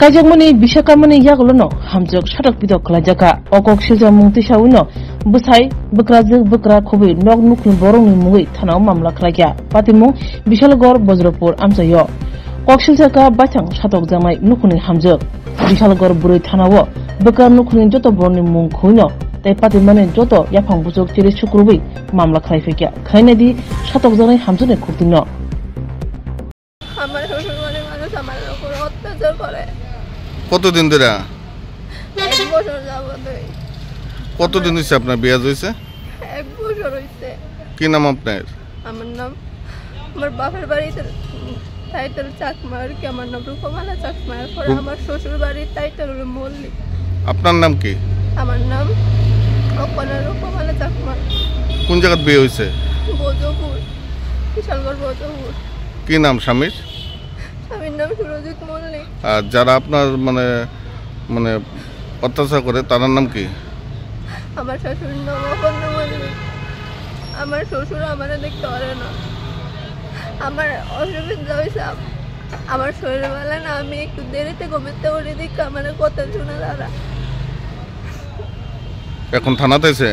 Kajakmani Bishakamani Yagolono, Hamjok Shatok Pidok Lajaka, Okok Shiza Muntisha Busai, Bukrazik Bukra Kobi, Nog Nukin Borong Mui, Tana Mamla Klagya, Patimo, Bishalgor Bozropur Amsayo. Kokshilzaka Batang Shatok Zamai Nukuni Hamjok, Bishalgor Buri Tanawo, Bukar Nukunin Joto Borni Munkuno, They Patimane Joto, Yapang Buzok Tiri Shukrubi, Mamla Klaifikia, Kennedy, Shatok Zani Hamzune Kurtino. কতদিন ধরে কতদিন হয়েছে আপনার বিয়ে হয়েছে? 1 বছর হয়েছে। কি নাম আপনার? আমার নাম আমার বাপের বাড়িতে টাইটেল চাকমার, কি আমার নাম রূপমালা চাকমার, পরে আমার শ্বশুর বাড়ির টাইটেল হলো মল্লিক। আপনার নাম কি? আমার নাম অপনা রূপমালা চাকমার। কোন জায়গায় বিয়ে হয়েছে? বজপুর, বিশালগড় বজপুর। কি নাম স্বামীর? স্বামীর নাম সুরজিৎ মল্লিক। আর যারা আপনার মানে অত্যাচার করে তার নাম কি? আমার শাশুড়ির নাম অপর্ণা মল্লিক। আমার শ্বশুর আমারে দেখতে পারে না। আমার অসুবিধা হয়েছে, আমার শরীরের বেলা না, আমি একটু দেরিতে ঘুমাতে পারি, দেখে আমার কথা শোনা দাঁড়া। এখন থানাতে আছে?